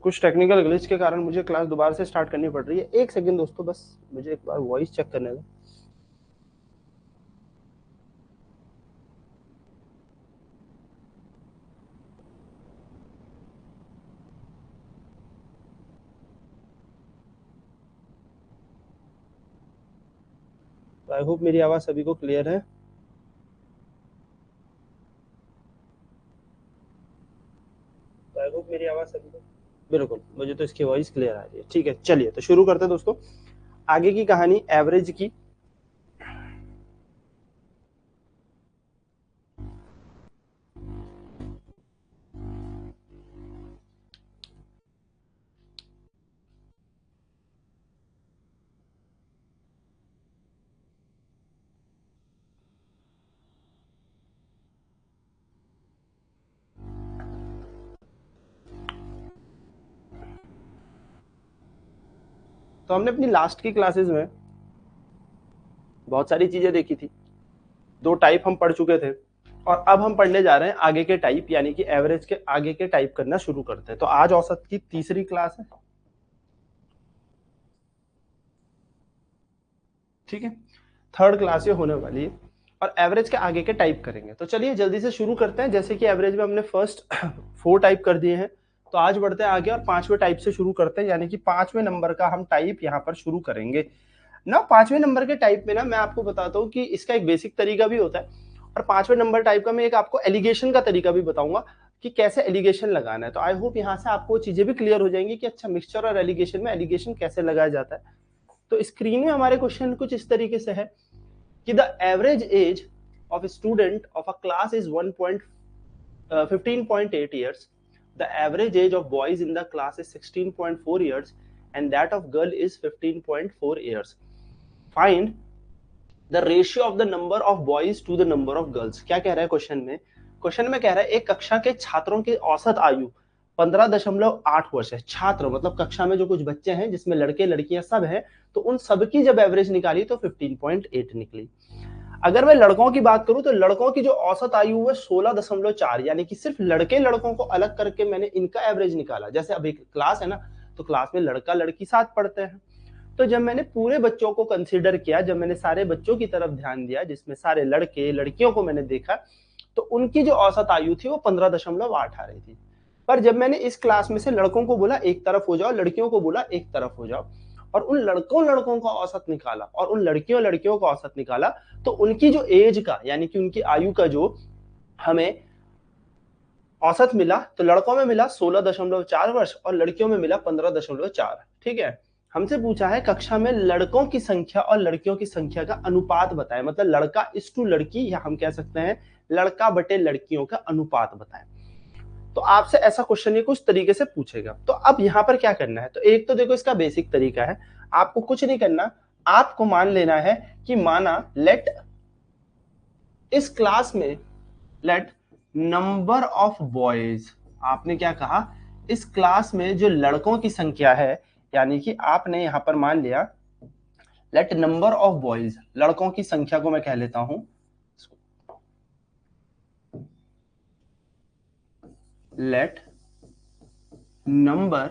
कुछ technical glitch के कारण मुझे क्लास दोबारा से स्टार्ट करनी पड़ रही है। एक सेकंड दोस्तों, बस मुझे एक बार वॉइस चेक करने दो। आई होप मेरी आवाज सभी को क्लियर है। आई होप मेरी आवाज सभी को, बिल्कुल मुझे तो इसकी वॉइस क्लियर आ रही है। ठीक है, चलिए तो शुरू करते हैं दोस्तों आगे की कहानी एवरेज की। तो हमने अपनी लास्ट की क्लासेस में बहुत सारी चीजें देखी थी। दो टाइप हम पढ़ चुके थे और अब हम पढ़ने जा रहे हैं आगे के टाइप, यानी कि एवरेज के आगे के टाइप करना शुरू करते हैं। तो आज औसत की तीसरी क्लास है। ठीक है, थर्ड क्लास ये होने वाली है और एवरेज के आगे के टाइप करेंगे। तो चलिए जल्दी से शुरू करते हैं। जैसे कि एवरेज में हमने फर्स्ट 4 टाइप कर दिए हैं, तो आज बढ़ते हैं आगे और 5वें टाइप से शुरू करते हैं, यानी कि 5वें नंबर का हम टाइप यहाँ पर शुरू करेंगे ना। 5वें नंबर के टाइप में ना मैं आपको बताता हूँ कि इसका एक बेसिक तरीका भी होता है और 5वें नंबर टाइप का मैं एक आपको एलिगेशन का तरीका भी बताऊंगा कि कैसे एलिगेशन लगाना है। तो आई होप यहाँ से आपको चीजें भी क्लियर हो जाएंगी कि अच्छा मिक्सचर और एलिगेशन में एलिगेशन कैसे लगाया जाता है। तो स्क्रीन में हमारे क्वेश्चन कुछ इस तरीके से है कि the average age of student of a class is 15.8 years. The average age of boys in the class is 16.4 years and that of girl is 15.4 years. Find the ratio of the number of boys to the number of girls. क्या कह रहा है question में? Question में कह रहा है एक कक्षा के छात्रों की औसत आयु 15.8 वर्ष है। छात्र मतलब कक्षा में जो कुछ बच्चे हैं जिसमें लड़के लड़कियां सब हैं, तो उन सबकी जब एवरेज निकाली तो 15.8 निकली। अगर मैं लड़कों की बात करूं तो लड़कों की जो औसत आयु है 16.4, यानी कि सिर्फ लड़के लड़कों को अलग करके मैंने इनका एवरेज निकाला। जैसे अभी क्लास है ना, तो क्लास में लड़का लड़की साथ पढ़ते हैं, तो जब मैंने पूरे बच्चों को कंसीडर किया, जब मैंने सारे बच्चों की तरफ ध्यान दिया जिसमें सारे लड़के लड़कियों को मैंने देखा, तो उनकी जो औसत आयु थी वो 15.8 आ रही थी। पर जब मैंने इस क्लास में से लड़कों को बोला एक तरफ हो जाओ, लड़कियों को बोला एक तरफ हो जाओ, और उन लड़कों का औसत निकाला और उन लड़कियों का औसत निकाला, तो उनकी जो एज का यानी कि उनकी आयु का जो हमें औसत मिला, तो लड़कों में मिला 16.4 वर्ष और लड़कियों में मिला 15.4। ठीक है, हमसे पूछा है कक्षा में लड़कों की संख्या और लड़कियों की संख्या का अनुपात बताएं, मतलब लड़का इस टू लड़की, या हम कह सकते हैं लड़का बटे लड़कियों का अनुपात बताएं। तो आपसे ऐसा क्वेश्चन ये कुछ तरीके से पूछेगा। तो अब यहाँ पर क्या करना है, तो एक तो देखो इसका बेसिक तरीका है, आपको कुछ नहीं करना, आपको मान लेना है कि माना लेट इस क्लास में लेट नंबर ऑफ बॉयज, आपने क्या कहा इस क्लास में जो लड़कों की संख्या है, यानी कि आपने यहां पर मान लिया लेट नंबर ऑफ बॉयज, लड़कों की संख्या को मैं कह लेता हूं let number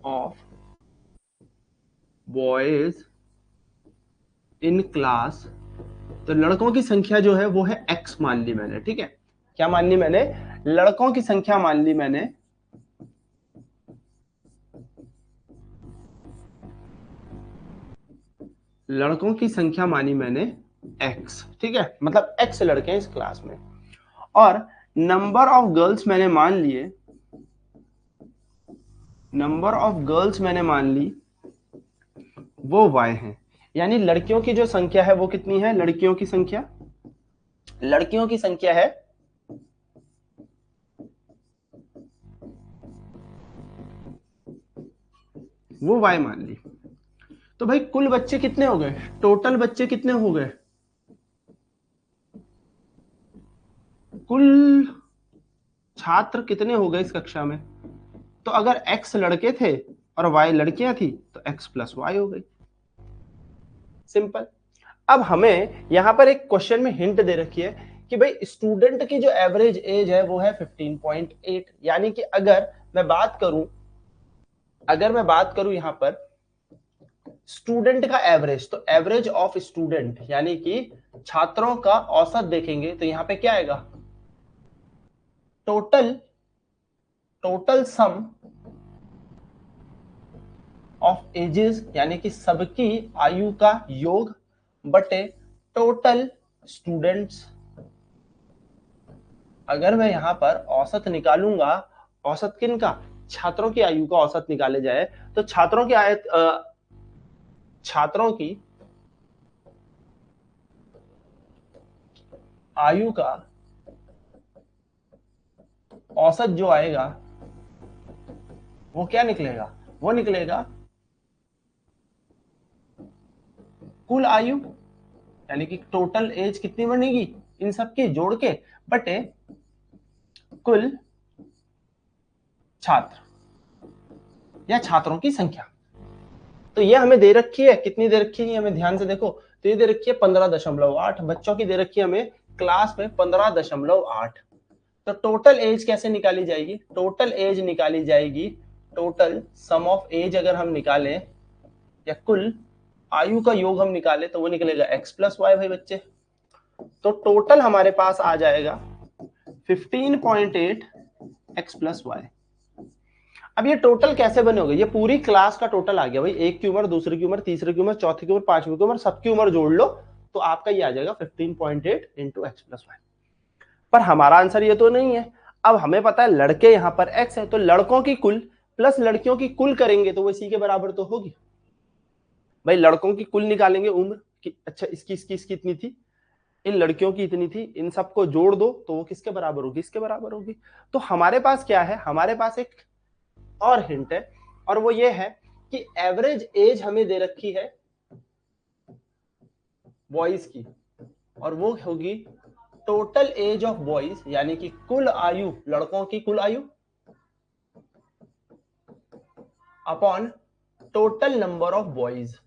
of boys in class, तो लड़कों की संख्या जो है वो है x मान ली मैंने। ठीक है, क्या मान ली मैंने, लड़कों की संख्या मान ली मैंने लड़कों की संख्या मानी मैंने x। ठीक है, मतलब x लड़के हैं इस क्लास में, और नंबर ऑफ गर्ल्स मैंने मान लिए, नंबर ऑफ गर्ल्स मैंने मान ली वो y है, यानी लड़कियों की जो संख्या है वो कितनी है, लड़कियों की संख्या है वो y मान ली। तो भाई कुल बच्चे कितने हो गए, टोटल बच्चे कितने हो गए, कुल छात्र कितने हो गए इस कक्षा में, तो अगर x लड़के थे और y लड़कियां थी तो x प्लस वाई हो गई। सिंपल। अब हमें यहां पर एक क्वेश्चन में हिंट दे रखी है कि भाई स्टूडेंट की जो एवरेज एज है वो है 15.8, यानी कि अगर मैं बात करूं यहां पर स्टूडेंट का एवरेज, तो एवरेज ऑफ स्टूडेंट यानी कि छात्रों का औसत देखेंगे तो यहां पे क्या आएगा, टोटल सम ऑफ एजेस यानी कि सबकी आयु का योग बटे टोटल स्टूडेंट्स। अगर मैं यहां पर औसत निकालूंगा, औसत किन का, छात्रों की आयु का औसत निकाले जाए तो छात्रों की आयु का औसत जो आएगा वो क्या निकलेगा, वो निकलेगा कुल आयु, यानी कि टोटल एज कितनी बनेगी इन सबकी जोड़ के बटे कुल छात्र या छात्रों की संख्या। तो ये हमें दे रखी है, कितनी दे रखी है हमें ध्यान से देखो, तो ये दे रखी है 15.8 बच्चों की दे रखी है हमें क्लास में 15.8। तो टोटल एज कैसे निकाली जाएगी, टोटल एज निकाली जाएगी, टोटल सम ऑफ एज अगर हम निकालें या कुल आयु का योग हम निकालें तो वो निकलेगा x प्लस वाई भाई बच्चे। तो टोटल हमारे पास आ जाएगा 15.8 x प्लस वाई। अब ये टोटल कैसे बनेगा, ये पूरी क्लास का टोटल आ गया भाई, एक की उम्र, दूसरे की उम्र, तीसरे की उम्र, चौथे की उम्र, पांचवी की उम्र, सबकी उम्र जोड़ लो तो आपका ये आ जाएगा 15.8 इंटू एक्स प्लस वाई। पर हमारा आंसर ये तो नहीं है। अब हमें पता है लड़के यहां पर x है, तो लड़कों की कुल प्लस लड़कियों की कुल करेंगे तो वो इसी के बराबर तो होगी भाई। लड़कों की कुल निकालेंगे उम्र कि अच्छा इसकी इतनी थी, इन लड़कियों की इतनी थी, इन सबको जोड़ दो तो वो किसके बराबर होगी, इसके बराबर होगी। तो हमारे पास क्या है, हमारे पास एक और हिंट है और वो ये है कि एवरेज एज हमें दे रखी है बॉयज की और वो होगी टोटल एज ऑफ बॉयज, यानी कि कुल आयु, लड़कों की कुल आयु upon total number of boys,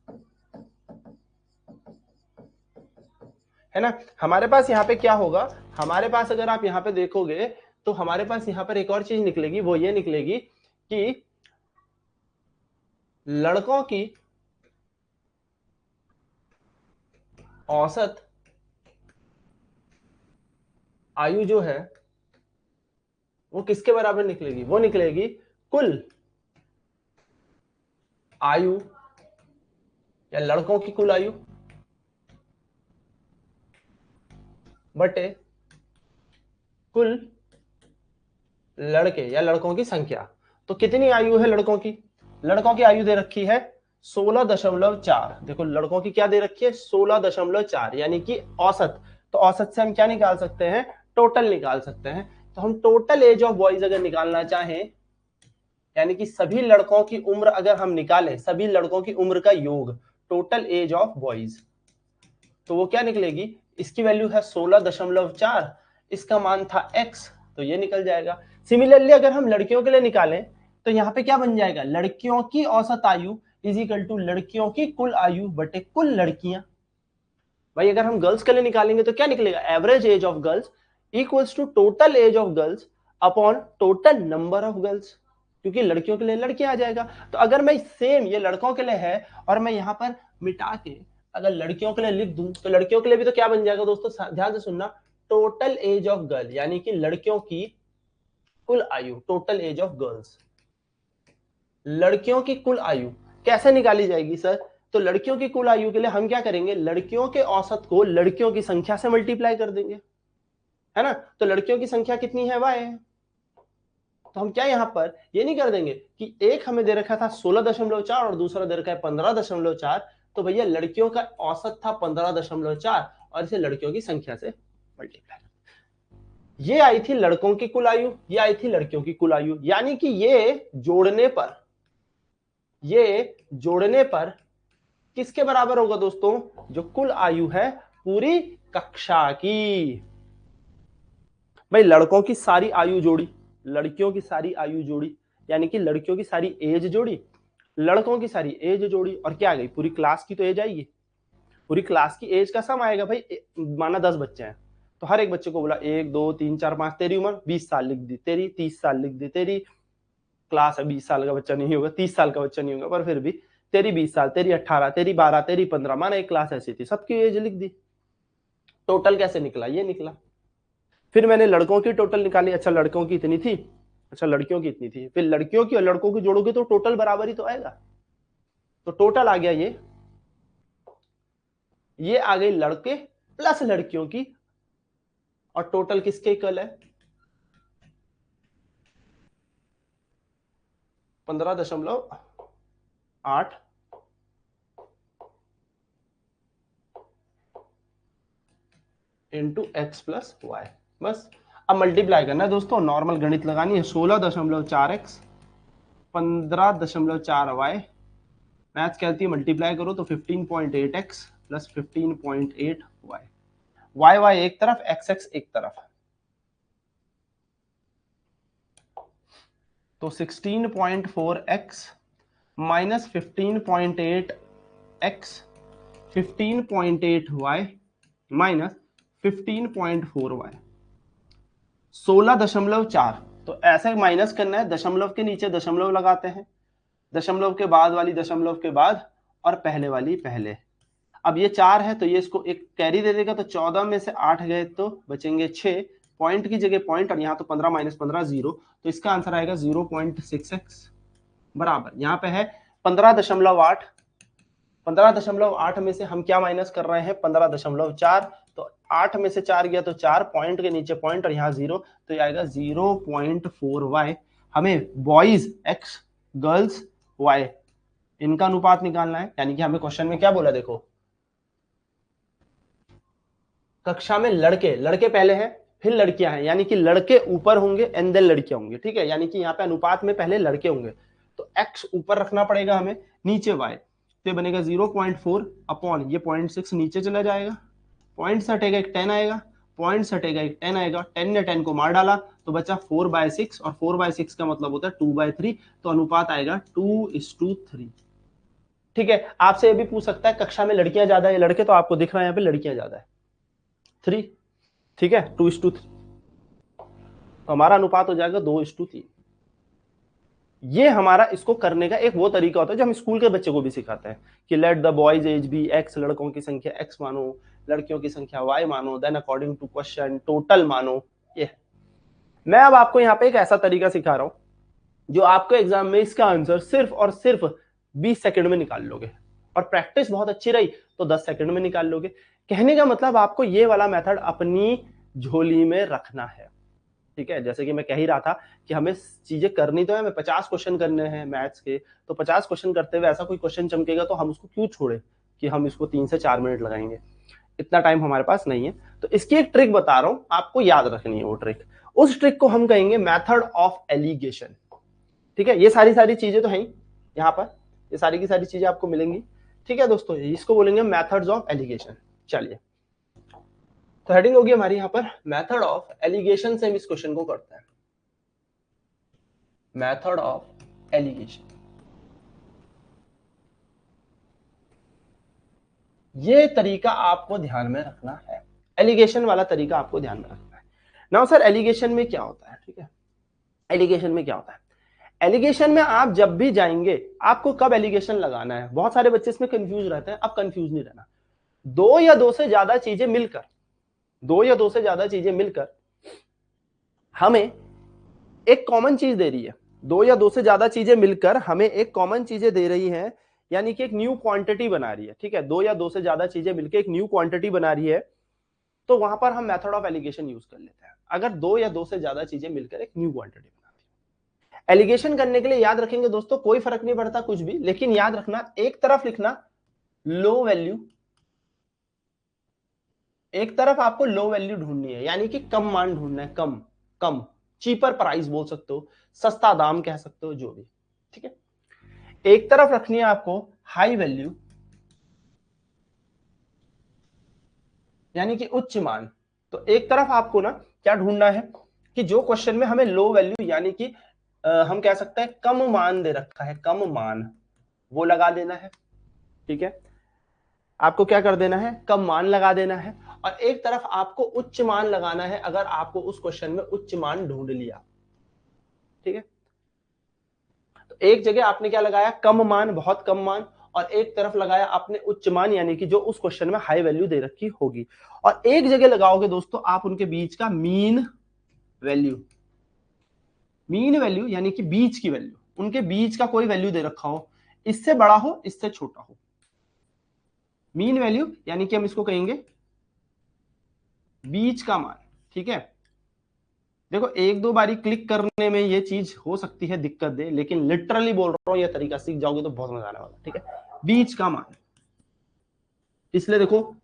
है ना। हमारे पास यहाँ पे क्या होगा, हमारे पास अगर आप यहाँ पे देखोगे तो हमारे पास यहाँ पर एक और चीज निकलेगी, वो ये निकलेगी कि लड़कों की औसत आयु जो है वो किसके बराबर निकलेगी, वो निकलेगी कुल आयु या लड़कों की कुल आयु बटे कुल लड़के या लड़कों की संख्या। तो कितनी आयु है लड़कों की, लड़कों की आयु दे रखी है 16.4। देखो लड़कों की क्या दे रखी है 16.4, यानी कि औसत। तो औसत से हम क्या निकाल सकते हैं, टोटल निकाल सकते हैं। तो हम टोटल एज ऑफ बॉयज अगर निकालना चाहें, यानी कि सभी लड़कों की उम्र अगर हम निकालें, सभी लड़कों की उम्र का योग, टोटल एज ऑफ बॉयज, तो वो क्या निकलेगी, इसकी वैल्यू है 16.4, इसका मान था x, तो ये निकल जाएगा। सिमिलरली अगर हम लड़कियों के लिए निकालें तो यहाँ पे क्या बन जाएगा, लड़कियों की औसत आयु इज इक्वल टू लड़कियों की कुल आयु बटे कुल लड़कियां। भाई अगर हम गर्ल्स के लिए निकालेंगे तो क्या निकलेगा, average age of girls equals to total age of girls upon total number of girls, क्योंकि लड़कियों के लिए लड़कियां आ जाएगा। तो अगर मैं सेम ये लड़कों के लिए है और मैं यहाँ पर मिटा के अगर लड़कियों के लिए लिख दूं तो लड़कियों के लिए भी तो क्या बन जाएगा दोस्तों, ध्यान से सुनना, टोटल एज ऑफ गर्ल, यानी कि लड़कियों की कुल आयु, टोटल एज ऑफ गर्ल्स। लड़कियों की कुल आयु कैसे निकाली जाएगी सर, तो लड़कियों की कुल आयु के लिए हम क्या करेंगे, लड़कियों के औसत को लड़कियों की संख्या से मल्टीप्लाई कर देंगे, है ना। तो लड़कियों की संख्या कितनी है, वाई है। तो हम क्या यहां पर ये नहीं कर देंगे कि एक हमें दे रखा था 16.4 और दूसरा दे रखा है 15.4, तो भैया लड़कियों का औसत था 15.4 और इसे लड़कियों की संख्या से मल्टीप्लाई, ये आई थी लड़कों की कुल आयु, ये आई थी लड़कियों की कुल आयु, यानी कि ये जोड़ने पर किसके बराबर होगा दोस्तों, जो कुल आयु है पूरी कक्षा की। भाई लड़कों की सारी आयु जोड़ी, लड़कियों की सारी आयु जोड़ी, यानी कि लड़कियों की सारी एज जोड़ी, लड़कों की सारी एज जोड़ी, और क्या आ गई, पूरी क्लास की तो एज आएगी, पूरी क्लास की एज का सम आएगा भाई। माना 10 बच्चे हैं तो हर एक बच्चे को बोला 1 2 3 4 5, तेरी उम्र 20 साल लिख दी, तेरी 30 साल लिख दी, तेरी क्लास है 20 साल का बच्चा नहीं होगा, 30 साल का बच्चा नहीं होगा, पर फिर भी तेरी 20 साल, तेरी 18, तेरी 12, तेरी 15, माना एक क्लास ऐसी थी, सबकी एज लिख दी। टोटल कैसे निकला? ये निकला। फिर मैंने लड़कों की टोटल निकाली, अच्छा लड़कों की इतनी थी, अच्छा लड़कियों की इतनी थी, फिर लड़कियों की और लड़कों की जोड़ोगे तो टोटल बराबर ही तो आएगा। तो टोटल आ गया ये आ गई लड़के प्लस लड़कियों की, और टोटल किसके इक्वल है? 15.8 इंटू एक्स प्लस वाई। बस अब मल्टीप्लाई करना है दोस्तों, नॉर्मल गणित लगानी है। 16.4x 15.4y, मैथ्स कहती है मल्टीप्लाई करो तो 15.8x plus 15.8y। Y Y एक तरफ, एक्स एक्स एक तरफ, तो 16.4x minus 15.8x 15.8y minus 15.4y 16.4। तो ऐसे माइनस करना है, दशमलव के नीचे दशमलव लगाते हैं, दशमलव के बाद वाली दशमलव के बाद, और पहले वाली पहले। अब ये 4 है तो ये इसको एक कैरी दे देगा, तो 14 में से 8 गए तो बचेंगे 6, पॉइंट की जगह पॉइंट, और यहाँ तो 15 माइनस 15 0, तो इसका आंसर आएगा 0.6x बराबर, यहाँ पे है 15.8। 15.8 में से हम क्या माइनस कर रहे हैं? 15.4। तो 8 में से 4 गया तो 4, पॉइंट के नीचे पॉइंट और यहाँ 0, तो ये आएगा 0.4y। हमें बॉयज x, गर्ल्स y, इनका अनुपात निकालना है। यानी कि हमें क्वेश्चन में क्या बोला, देखो कक्षा में लड़के, लड़के पहले हैं फिर लड़कियां हैं, यानी कि लड़के ऊपर होंगे एंड देन लड़कियां होंगी, ठीक है। यानी कि यहाँ पे अनुपात में पहले लड़के होंगे, तो x ऊपर रखना पड़ेगा हमें, नीचे y, तो बनेगा 0.4 अपॉन ये 0.6 नीचे चला जाएगा, पॉइंट से हटेगा एक 10 आएगा, पॉइंट से हटेगा एक 10 आएगा, 10 ने 10 को मार डाला तो बचा 4/6, और 4/6 का मतलब होता है 2/3, तो अनुपात आएगा 2:3। ठीक है। आपसे ये भी पूछ सकता है कक्षा में लड़कियां ज्यादा है लड़के, तो आपको दिख रहा है यहाँ पे लड़कियां ज्यादा है 3, ठीक है 2:3, तो हमारा अनुपात हो जाएगा 2:3। ये हमारा इसको करने का एक वो तरीका होता है जो हम स्कूल के बच्चे को भी सिखाते हैं कि let the boys age be x, लड़कों की संख्या x मानो, लड़कियों की संख्या y मानो, then according to question total मानो। ये मैं अब आपको यहाँ पे एक ऐसा तरीका सिखा रहा हूं जो आपको एग्जाम में इसका आंसर सिर्फ और सिर्फ 20 सेकंड में निकाल लोगे, और प्रैक्टिस बहुत अच्छी रही तो 10 सेकंड में निकाल लोगे। कहने का मतलब आपको ये वाला मेथड अपनी झोली में रखना है, ठीक है। जैसे कि मैं कह ही रहा था कि हमें चीजें करनी तो है, हमें 50 क्वेश्चन करने हैं मैथ्स के, तो 50 क्वेश्चन करते हुए ऐसा कोई क्वेश्चन चमकेगा तो हम उसको क्यों छोड़े कि हम इसको 3 से 4 मिनट लगाएंगे, इतना टाइम हमारे पास नहीं है। तो इसकी एक ट्रिक बता रहा हूं, आपको याद रखनी है वो ट्रिक। उस ट्रिक को हम कहेंगे मेथड ऑफ एलिगेशन, ठीक है। ये सारी चीजें तो हैं यहाँ पर, ये सारी की सारी चीजें आपको मिलेंगी, ठीक है दोस्तों। इसको बोलेंगे मेथड्स ऑफ एलिगेशन। चलिए, तो हेडिंग होगी हमारी यहाँ पर मेथड ऑफ एलिगेशन से हम इस क्वेश्चन को करते हैं, मेथड ऑफ एलिगेशन। ये तरीका आपको ध्यान में रखना है, एलिगेशन वाला तरीका आपको ध्यान में रखना है। नाउ सर एलिगेशन में क्या होता है, ठीक है। एलिगेशन में क्या होता है? एलिगेशन में आप जब भी जाएंगे आपको कब एलिगेशन लगाना है, बहुत सारे बच्चे इसमें कंफ्यूज रहते हैं। अब कंफ्यूज नहीं रहना, दो या दो से ज्यादा चीजें मिलकर, दो या दो से ज्यादा चीजें मिलकर हमें एक कॉमन चीज दे रही है, दो या दो से ज्यादा चीजें मिलकर हमें एक कॉमन चीजें दे रही हैं, यानी कि एक न्यू क्वांटिटी बना रही है, ठीक है। दो या दो से ज्यादा चीजें मिलकर एक न्यू क्वांटिटी बना रही है, तो वहां पर हम मेथड ऑफ एलिगेशन यूज कर लेते हैं, अगर दो या दो से ज्यादा चीजें मिलकर एक न्यू क्वांटिटी बनाती है। एलिगेशन करने के लिए याद रखेंगे दोस्तों, कोई फर्क नहीं पड़ता कुछ भी, लेकिन याद रखना एक तरफ लिखना लो वैल्यू, एक तरफ आपको लो वैल्यू ढूंढनी है, यानी कि कम मान ढूंढना है, कम कम, चीपर प्राइस बोल सकते हो, सस्ता दाम कह सकते हो, जो भी, ठीक है। एक तरफ रखनी है आपको हाई वैल्यू, यानी कि उच्च मान। तो एक तरफ आपको ना क्या ढूंढना है कि जो क्वेश्चन में हमें लो वैल्यू, यानी कि हम कह सकते हैं कम मान दे रखा है, कम मान, वो लगा देना है, ठीक है। आपको क्या कर देना है, कम मान लगा देना है। और एक तरफ आपको उच्च मान लगाना है अगर आपको उस क्वेश्चन में उच्च मान ढूंढ लिया। ठीक है, तो एक जगह आपने क्या लगाया, कम मान, बहुत कम मान, और एक तरफ लगाया आपने उच्च मान, यानी कि जो उस क्वेश्चन में हाई वैल्यू दे रखी होगी, और एक जगह लगाओगे दोस्तों आप उनके बीच का मीन वैल्यू। मीन वैल्यू यानी कि बीच की वैल्यू, उनके बीच का कोई वैल्यू दे रखा हो, इससे बड़ा हो इससे छोटा हो। मीन वैल्यू यानी कि हम इसको कहेंगे बीच का मान। ठीक है, देखो एक दो बारी क्लिक करने में ये चीज हो सकती है दिक्कत दे, लेकिन लिटरली बोल रहा हूं, ये तरीका सीख जाओगे तो बहुत मजा आने वाला। ठीक है, बीच का मान, इसलिए देखो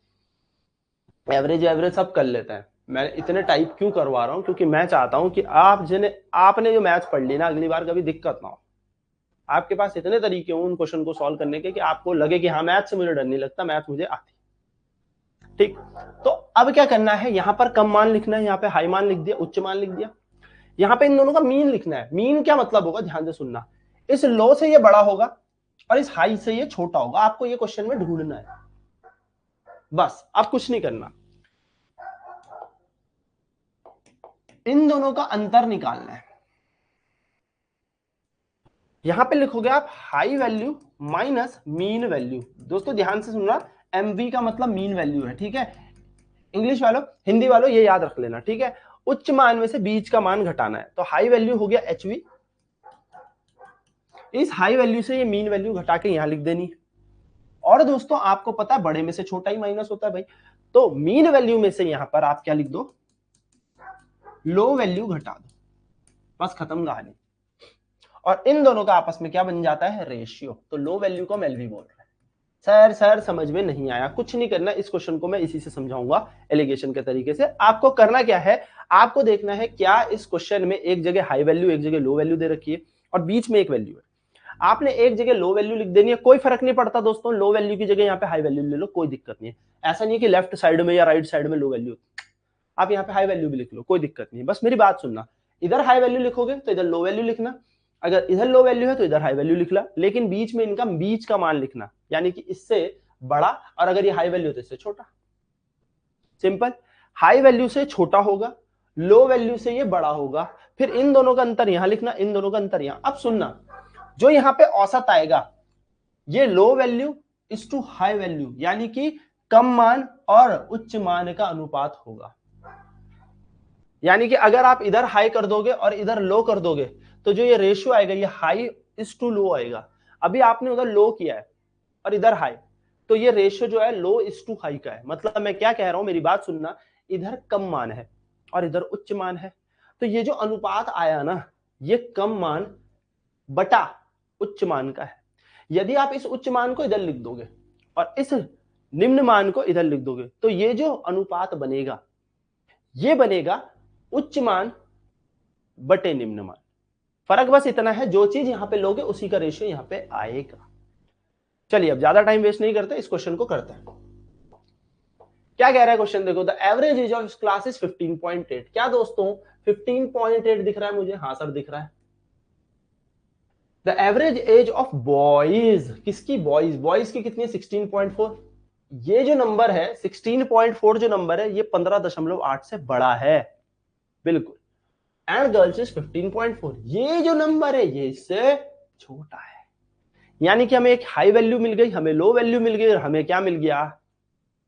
एवरेज एवरेज सब कर लेते हैं। मैं इतने टाइप क्यों करवा रहा हूं, क्योंकि मैं चाहता हूं कि आपने जो मैथ्स पढ़ ली ना, अगली बार कभी दिक्कत ना हो। आपके पास इतने तरीके हो उन क्वेश्चन को सॉल्व करने के कि आपको लगे कि हाँ मैथ्स से मुझे डर नहीं लगता, मैथ्स मुझे आती। ठीक, तो अब क्या करना है, यहां पर कम मान लिखना है, यहाँ पे हाई मान लिख दिया, उच्च मान लिख दिया, यहाँ पे इन दोनों का मीन लिखना है। मीन क्या मतलब होगा, ध्यान से सुनना, इस लो से ये बड़ा होगा और इस हाई से ये छोटा होगा, आपको ये क्वेश्चन में ढूंढना है, बस आप कुछ नहीं करना, इन दोनों का अंतर निकालना है। यहां पे लिखोगे आप high value minus mean value. दोस्तों ध्यान से सुनना, एमवी का मतलब मीन वैल्यू है। ठीक है, इंग्लिश वालों, हिंदी वालों ये याद रख लेना। ठीक है, उच्च मान में से बीच का मान घटाना है, तो हाई वैल्यू हो गया एचवी, इस हाई वैल्यू से ये मीन वैल्यू घटा के यहां लिख देनी। और दोस्तों आपको पता है बड़े में से छोटा ही माइनस होता है भाई, तो मीन वैल्यू में से यहां पर आप क्या लिख दो, लो वैल्यू घटा दो, बस खत्म कहानी। और इन दोनों का आपस में क्या बन जाता है, रेशियो। तो लो वैल्यू को हम एलवी बोल रहे हैं। सर समझ में नहीं आया, कुछ नहीं करना, इस क्वेश्चन को मैं इसी से समझाऊंगा एलिगेशन के तरीके से। आपको करना क्या है, आपको देखना है क्या इस क्वेश्चन में एक जगह हाई वैल्यू एक जगह लो वैल्यू दे रखी है और बीच में एक वैल्यू है, आपने एक जगह लो वैल्यू लिख देनी है, कोई फर्क नहीं पड़ता दोस्तों, लो वैल्यू की जगह यहाँ पे हाई वैल्यू ले लो, कोई दिक्कत नहीं है। ऐसा नहीं कि लेफ्ट साइड में या राइट साइड में लो वैल्यू, आप यहाँ पे हाई वैल्यू भी लिख लो, कोई दिक्कत नहीं है। बस मेरी बात सुनना, इधर हाई वैल्यू लिखोगे तो इधर लो वैल्यू लिखना, अगर इधर लो वैल्यू है तो इधर हाई वैल्यू लिखला, लेकिन बीच में इनका बीच का मान लिखना, यानी कि इससे बड़ा, और अगर ये हाई वैल्यू तो इससे छोटा। सिंपल, हाई वैल्यू से छोटा होगा, लो वैल्यू से ये बड़ा होगा, फिर इन दोनों का अंतर यहां लिखना, इन दोनों का अंतर यहां। अब सुनना, जो यहां पे औसत आएगा ये low value is to high value, यानी कि कम मान और उच्च मान का अनुपात होगा। यानी कि अगर आप इधर हाई कर दोगे और इधर लो कर दोगे तो जो ये रेशियो आएगा ये हाई इज टू लो आएगा। अभी आपने उधर लो किया है और इधर हाई, तो ये रेशियो जो है लो इज टू हाई का है। मतलब मैं क्या कह रहा हूं, मेरी बात सुनना, इधर कम मान है और इधर उच्च मान है, तो ये जो अनुपात आया ना, ये कम मान बटा उच्च मान का है। यदि आप इस उच्च मान को इधर लिख दोगे और इस निम्न मान को इधर लिख दोगे तो ये जो अनुपात बनेगा ये बनेगा उच्च मान बटे निम्न मान। फर्क बस इतना है, जो चीज यहां पे लोगे उसी का रेशियो यहां पे आएगा। चलिए अब ज्यादा टाइम वेस्ट नहीं करते, इस क्वेश्चन को करते हैं। क्या कह रहा है क्वेश्चन, देखो the average age of class is 15.8। क्या दोस्तों 15.8 दिख रहा है मुझे, हाँ सर दिख रहा है। The average age of boys, किसकी, बॉयज, बॉयज की कितनी है 16.4। ये जो नंबर है 16.4 जो नंबर है ये 15.8 से बड़ा है, बिल्कुल। एंड गर्ल्स इज 15.4, ये जो नंबर है ये इससे छोटा है। यानी कि हमें एक हाई वैल्यू मिल गई, हमें लो वैल्यू मिल गई, और हमें क्या मिल गया,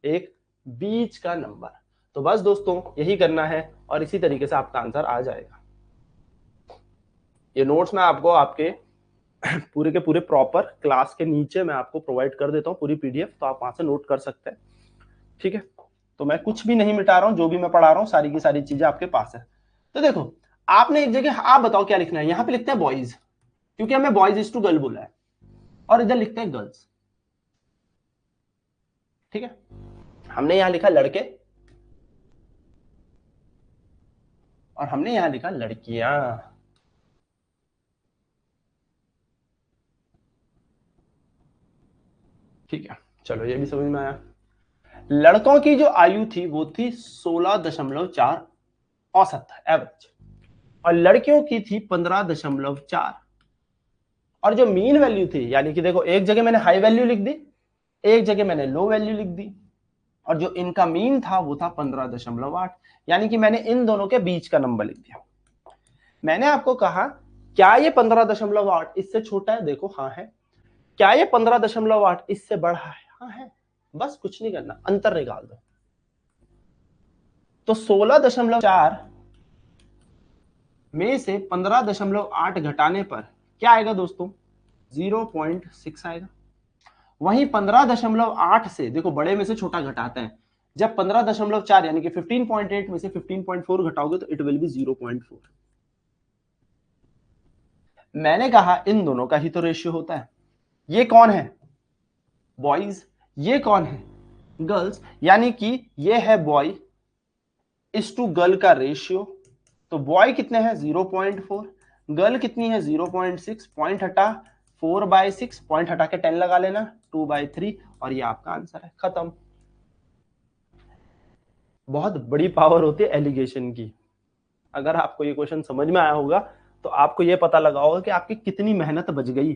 एक बीच का नंबर। तो बस दोस्तों यही करना है और इसी तरीके से आपका आंसर आ जाएगा। ये नोट्स मैं आपको आपके पूरे के पूरे प्रॉपर क्लास के नीचे मैं आपको प्रोवाइड कर देता हूँ पूरी पीडीएफ, तो आप वहां से नोट कर सकते हैं। ठीक है, तो मैं कुछ भी नहीं मिटा रहा हूँ, जो भी मैं पढ़ा रहा हूँ सारी की सारी चीजें आपके पास है। तो देखो आपने एक जगह, आप बताओ क्या लिखना है, यहां पे लिखते हैं बॉयज, क्योंकि हमें बॉयज इज टू गर्ल बोला है, और इधर लिखते हैं गर्ल्स। ठीक है, हमने यहां लिखा लड़के और हमने यहां लिखा लड़कियां। ठीक है, चलो ये भी समझ में आया। लड़कों की जो आयु थी वो थी 16.4 औसत एवरेज, और लड़कियों की थी 15.4। और जो मीन वैल्यू थी, यानी कि देखो एक जगह मैंने हाई वैल्यू लिख दी, एक जगह मैंने लो वैल्यू लिख दी, और जो इनका मीन था वो था 15.8, यानी कि मैंने इन दोनों के बीच का नंबर लिख दिया। मैंने आपको कहा क्या ये 15.8 इससे छोटा है, देखो हाँ है। क्या ये 15.8 इससे बड़ा है, हाँ है। बस कुछ नहीं करना, अंतर निकाल दो। तो 16.4 में से 15.8 घटाने पर क्या आएगा दोस्तों, 0.6 आएगा। वहीं 15.8 से देखो बड़े में से छोटा घटाते हैं, जब 15.4 यानी कि 15.8 में से 15.4 घटाओगे तो इट विल बी 0.4। मैंने कहा इन दोनों का ही तो रेशियो होता है। ये कौन है, बॉयज, ये कौन है, गर्ल्स, यानी कि ये है बॉय इस टू गर्ल का रेशियो। तो बॉय कितने हैं 0.4, गर्ल कितनी है 0.6, पॉइंट हटा 4/6, पॉइंट हटा के 10 लगा लेना 2/3, और ये आपका आंसर है, खत्म। बहुत बड़ी पावर होती है एलिगेशन की। अगर आपको ये क्वेश्चन समझ में आया होगा तो आपको ये पता लगा होगा कि आपकी कितनी मेहनत बच गई।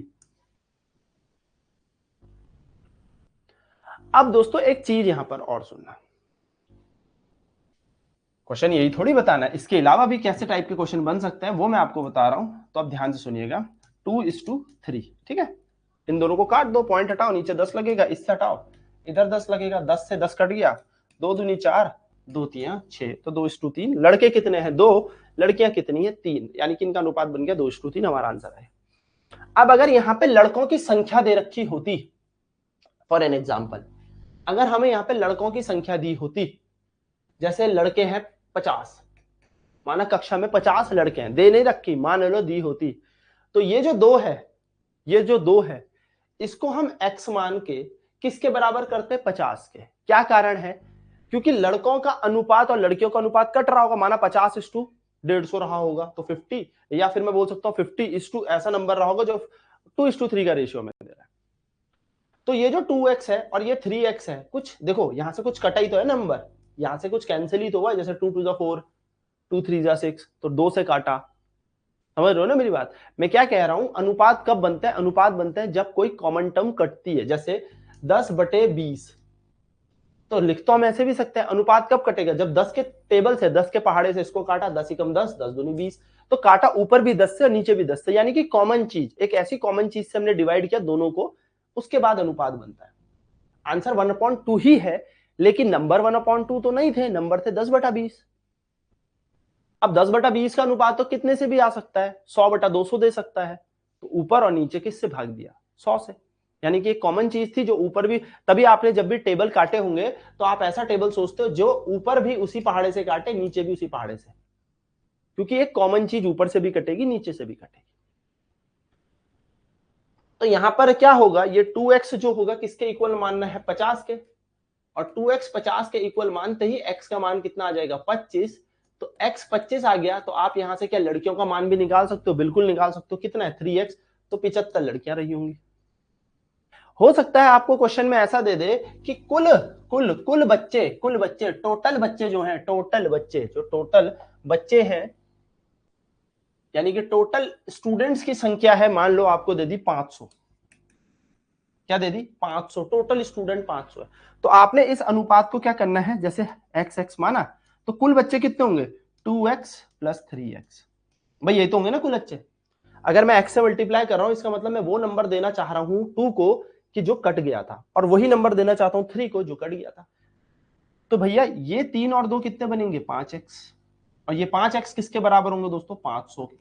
अब दोस्तों एक चीज यहां पर और सुनना, क्वेश्चन यही थोड़ी बताना है, इसके अलावा भी कैसे टाइप के क्वेश्चन बन सकते हैं वो मैं आपको बता रहा हूं, तो आप ध्यान से सुनिएगा। 2:3, ठीक है। इन दोनों को काट दो, पॉइंट हटाओ, नीचे 10 लगेगा, इससे हटाओ, इधर 10 लगेगा, 10 से 10 कट गया, 2 दूनी 4, 2 3 6, तो 2:3। लड़के कितने हैं 2, लड़कियां कितनी है 3, यानी कि इनका अनुपात बन गया 2:3, हमारा आंसर है। अब अगर यहाँ पे लड़कों की संख्या दे रखी होती, फॉर एन एग्जाम्पल, अगर हमें यहाँ पे लड़कों की संख्या दी होती, जैसे लड़के हैं 50, माना कक्षा में 50 लड़के हैं, दे नहीं रखी, मान लो दी होती, तो ये जो 2 है, ये जो 2 है, इसको हम x मान के किसके बराबर करते हैं, 50 के। क्या कारण है, क्योंकि लड़कों का अनुपात और लड़कियों का अनुपात कट रहा होगा, माना 50:150 रहा होगा तो 50, या फिर मैं बोल सकता हूं 50:, ऐसा नंबर रहा होगा जो 2:3 का रेशियो में दे रहा है। तो ये जो 2x है और ये 3x है, कुछ देखो यहां से कुछ कटा ही तो है नंबर, यहां से कुछ कैंसिल ही तो हुआ, जैसे 2 2 4, 2 3 6, तो 2 से काटा। समझ रहे हो ना मेरी बात, मैं क्या कह रहा हूं, अनुपात कब बनता है, अनुपात बनता है जब कोई कॉमन टर्म कटती है, जैसे 10/20, तो लिख तो हम ऐसे भी सकते हैं, अनुपात कब कटेगा, जब 10 के टेबल से, 10 के पहाड़े से इसको काटा, 10 × 10, 10 दूनी 20, तो काटा ऊपर भी 10 से और नीचे भी 10 से, यानी कि कॉमन चीज, एक ऐसी कॉमन चीज से हमने डिवाइड किया दोनों को, उसके बाद अनुपात बनता है। आंसर 1/2 ही है, लेकिन नंबर 1/2 तो नहीं थे, नंबर थे 10/20। अब 10/20 का अनुपात तो कितने से भी आ सकता है, 100/200 दे सकता है, तो ऊपर और नीचे किससे भाग दिया, 100 से, यानी कि एक कॉमन चीज थी जो ऊपर भी, तभी आपने जब भी टेबल काटे होंगे तो आप ऐसा टेबल सोचते हो जो ऊपर भी उसी पहाड़े से काटे, नीचे भी उसी पहाड़े से, क्योंकि एक कॉमन चीज ऊपर से भी कटेगी, नीचे से भी कटेगी। तो यहां पर क्या होगा, ये 2x जो होगा किसके इक्वल मानना है, 50 के, और 2x 50 के इक्वल मानते ही x का मान कितना आ जाएगा, 25, तो x 25 आ गया, तो आप यहां से क्या लड़कियों का मान भी निकाल सकते हो, बिल्कुल निकाल सकते हो, कितना है 3x, तो 75 लड़कियां रही होंगी। हो सकता है आपको क्वेश्चन में ऐसा दे दे कि कुल बच्चे टोटल बच्चे जो हैं, टोटल बच्चे हैं, यानी कि टोटल स्टूडेंट्स की संख्या है, मान लो आपको दे दी 500, क्या दे दी 500, टोटल स्टूडेंट 500 है, तो आपने इस अनुपात को क्या करना है, जैसे x माना, तो कुल बच्चे कितने होंगे 2x + 3x, भाई ये तो होंगे ना कुल बच्चे। अगर मैं x से मल्टीप्लाई कर रहा हूं, इसका मतलब मैं वो नंबर देना चाह रहा हूं 2 को कि जो कट गया था, और वही नंबर देना चाहता हूं 3 को जो कट गया था। तो भैया ये 3 और 2 कितने बनेंगे 5x, और ये 5x किसके बराबर होंगे दोस्तों 500 के,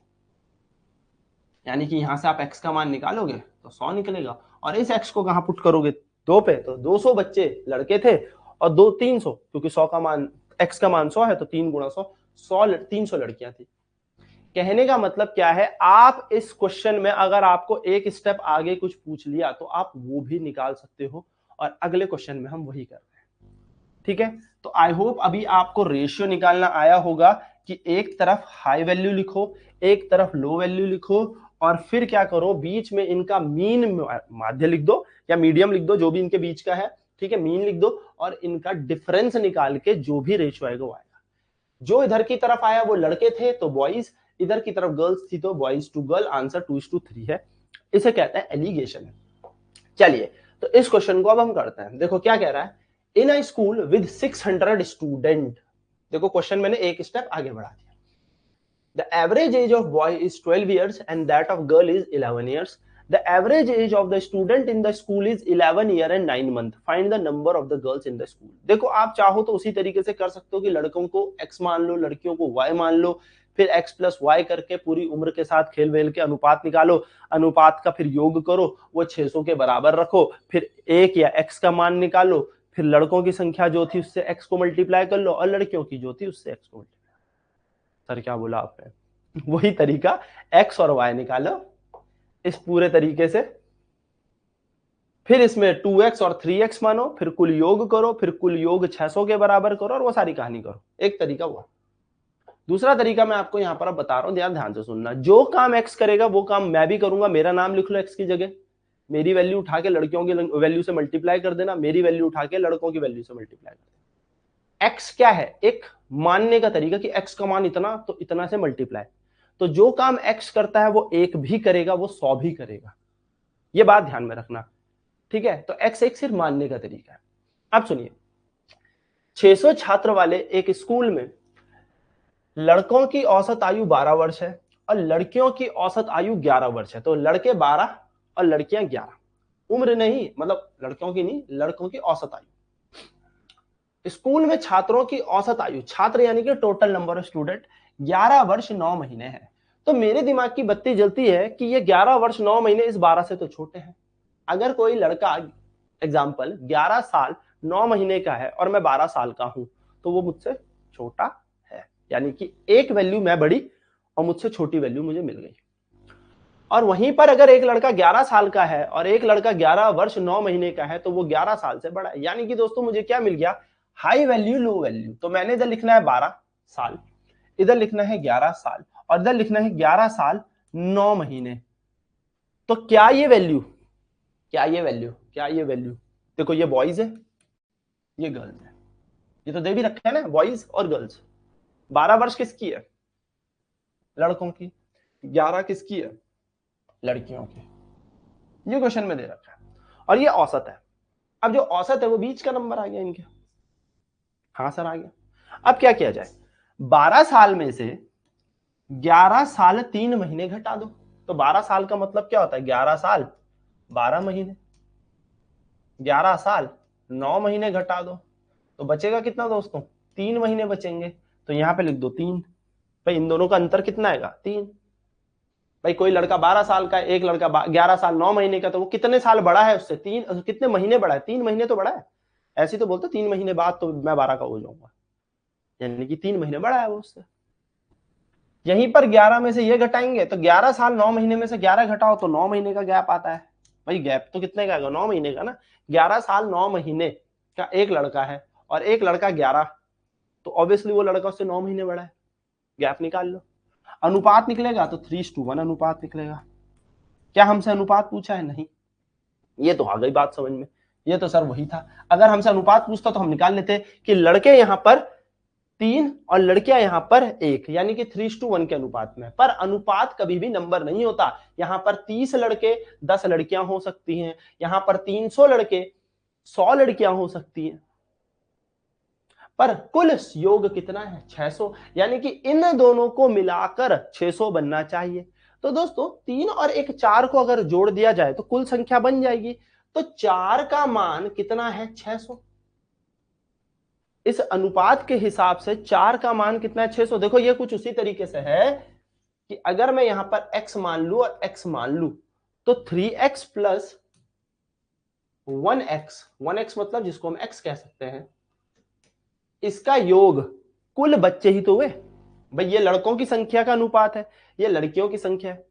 यानी कि यहां से आप x का मान निकालोगे तो 100 निकलेगा, और इस x को कहां पुट करोगे 2 पे, तो 200 बच्चे लड़के थे और 2 300, क्योंकि 100 का मान, x का मान 100 है तो 3 × 100 300 लड़कियां थी। कहने का मतलब क्या है, आप इस क्वेश्चन में अगर आपको एक स्टेप आगे कुछ पूछ लिया तो आप वो भी निकाल सकते हो, और अगले क्वेश्चन में हम वही कर रहे हैं, ठीक है। तो आई होप अभी आपको रेशियो निकालना आया होगा कि एक तरफ हाई वैल्यू लिखो, एक तरफ लो वैल्यू लिखो, और फिर क्या करो, बीच में इनका मीन माध्य लिख दो या मीडियम लिख दो, जो भी इनके बीच का है, ठीक है, मीन लिख दो, और इनका डिफरेंस निकाल के जो भी रेशियो आएगा वो आएगा। जो इधर की तरफ आया वो लड़के थे तो बॉयज, इधर की तरफ गर्ल्स थी तो बॉयज टू गर्ल, आंसर 2:3 है, इसे कहते हैं एलिगेशन। चलिए तो इस क्वेश्चन को अब हम करते हैं, देखो क्या कह रहा है, इन अ स्कूल विद 600 स्टूडेंट। देखो क्वेश्चन मैंने एक स्टेप आगे बढ़ा दिया। The average age of boy is 12 years and that of girl is 11 years. The average age of the student in the school is 11 year and 9 month. Find the number of the girls in the school. देखो आप चाहो तो उसी तरीके से कर सकते हो कि लड़कों को x मान लो, लड़कियों को y मान लो, फिर x प्लस वाई करके पूरी उम्र के साथ खेल वेल के अनुपात निकालो, अनुपात का फिर योग करो, वो 600 के बराबर रखो, फिर एक या x का मान निकालो, फिर लड़कों की संख्या जो थी उससे x को मल्टीप्लाई कर लो और लड़कियों की जो थी उससे x को मल्टीप्लाई। सर क्या बोला आपने? वही तरीका x और y निकालो इस पूरे तरीके से, फिर इसमें 2x और 3x मानो, फिर कुल योग करो, फिर कुल योग 600 के बराबर करो और वो सारी कहानी करो। एक तरीका हुआ। दूसरा तरीका मैं आपको यहां पर अब बता रहा हूं, ध्यान से सुनना। जो काम x करेगा वो काम मैं भी करूंगा। मेरा नाम लिख लो x की जगह, मेरी वैल्यू उठा के लड़कियों की वैल्यू से मल्टीप्लाई कर देना, मेरी वैल्यू उठा के लड़कों की वैल्यू से मल्टीप्लाई कर देना। x क्या है? एक मानने का तरीका कि x का मान इतना तो इतना से मल्टीप्लाई। तो जो काम x करता है वो 1 भी करेगा, वो 100 भी करेगा। ये बात ध्यान में रखना, ठीक है? तो x एक सिर्फ मानने का तरीका है। अब सुनिए, 600 छात्र वाले एक स्कूल में लड़कों की औसत आयु 12 वर्ष है और लड़कियों की औसत आयु 11 वर्ष है। तो लड़के 12 और लड़कियां 11। उम्र नहीं, मतलब लड़कियों की नहीं, लड़कों की औसत आयु। स्कूल में छात्रों की औसत आयु, छात्र यानी कि टोटल नंबर ऑफ स्टूडेंट, 11 वर्ष 9 महीने है। तो मेरे दिमाग की बत्ती जलती है कि ये 11 वर्ष 9 महीने इस 12 से तो छोटे हैं। अगर कोई लड़का एग्जाम्पल 11 साल 9 महीने का है और मैं 12 साल का हूं तो वो मुझसे छोटा है, यानी कि एक वैल्यू मैं बड़ी और मुझसे छोटी वैल्यू मुझे मिल गई। और वहीं पर अगर एक लड़का 11 साल का है और एक लड़का 11 वर्ष 9 महीने का है तो वो 11 साल से बड़ा है। यानी कि दोस्तों मुझे क्या मिल गया? High value low value. तो मैंने इधर लिखना है 12 साल, इधर लिखना है 11 साल और इधर लिखना है 11 साल 9 महीने। तो क्या ये वैल्यू, क्या ये वैल्यू, क्या ये वैल्यू, देखो ये बॉयज है, ये गर्ल्स है, ये तो दे भी रखा है ना, बॉयज और गर्ल्स। 12 वर्ष किसकी है? लड़कों की। 11 किसकी है? लड़कियों की। ये क्वेश्चन में दे रखा है और ये औसत है। अब जो औसत है वो बीच का नंबर आ गया इनके। हाँ सर आ गया। अब क्या किया जाए? 12 साल में से 11 साल 3 महीने घटा दो। तो 12 साल का मतलब क्या होता है? 11 साल 12 महीने, 11 साल 9 महीने घटा दो तो बचेगा कितना दोस्तों? 3 महीने बचेंगे। तो यहां पे लिख दो 3। भाई इन दोनों का अंतर कितना आएगा? 3। भाई कोई लड़का 12 साल का है, एक लड़का 11 साल 9 महीने का, तो वो कितने साल बड़ा है उससे? 3। कितने महीने बड़ा है? 3 महीने तो बड़ा है। ऐसे तो बोलते 3 महीने बाद तो मैं 12 का हो जाऊंगा, यानी कि 3 महीने बड़ा है वो उससे। यहीं पर 11 में से ये घटाएंगे तो 11 साल 9 महीने में से 11 घटाओ तो 9 महीने का गैप आता है। भाई गैप तो कितने का आएगा? 9 महीने का ना। 11 साल 9 महीने का एक लड़का है और एक लड़का 11, तो ऑब्वियसली वो लड़का उससे 9 महीने बड़ा है। गैप निकाल लो। अनुपात निकलेगा तो 3:1 अनुपात निकलेगा। क्या हमसे अनुपात पूछा है? नहीं। ये तो आ गई बात समझ में। ये तो सर वही था। अगर हमसे अनुपात पूछता तो हम निकाल लेते कि लड़के यहां पर 3 और लड़कियां यहां पर 1, यानी कि 3:1 के अनुपात में। पर अनुपात कभी भी नंबर नहीं होता। यहां पर 30 लड़के 10 लड़कियां हो सकती हैं, यहां पर 300 लड़के 100 लड़कियां हो सकती हैं, पर कुल योग कितना है? 600। यानी कि इन दोनों को मिलाकर 600 बनना चाहिए। तो दोस्तों 3 और 1 4 को अगर जोड़ दिया जाए तो कुल संख्या बन जाएगी। तो 4 का मान कितना है? 600। इस अनुपात के हिसाब से 4 का मान कितना है? 600। देखो ये कुछ उसी तरीके से है कि अगर मैं यहां पर x मान लू और x मान लू तो 3x प्लस 1x, 1x मतलब जिसको हम x कह सकते हैं, इसका योग कुल बच्चे ही तो हुए। भाई ये लड़कों की संख्या का अनुपात है, ये लड़कियों की संख्या है,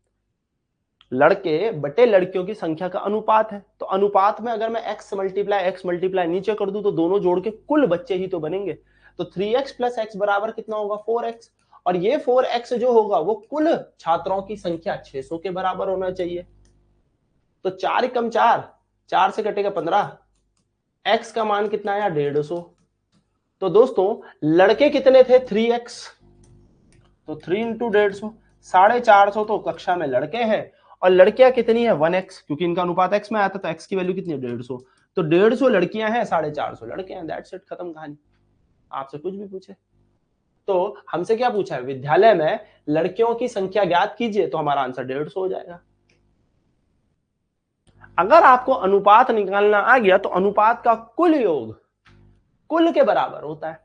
लड़के बटे लड़कियों की संख्या का अनुपात है। तो अनुपात में अगर मैं x मल्टीप्लाई नीचे कर दूं तो दोनों जोड़ के कुल बच्चे ही तो बनेंगे। तो 3x प्लस x बराबर कितना होगा? 4x। और ये 4x जो होगा वो कुल छात्रों की संख्या 600 के बराबर होना चाहिए। तो 4 कम 4, 4 से कटेगा 15, x का मान कितना आया? 150। तो दोस्तों लड़के कितने थे? 3x, तो 3 इंटू 150, 450 तो कक्षा में लड़के हैं और लड़कियां कितनी है? 1x, क्योंकि इनका अनुपात x में आया था तो x की वैल्यू कितनी है? 150। तो 150 लड़कियां हैं, 450 लड़के हैं, दैट्स इट, खत्म कहानी। आपसे कुछ भी पूछे तो हमसे क्या पूछा है, विद्यालय में लड़कियों की संख्या ज्ञात कीजिए, तो हमारा आंसर 150 हो जाएगा। अगर आपको अनुपात निकालना आ गया तो अनुपात का कुल योग कुल के बराबर होता है।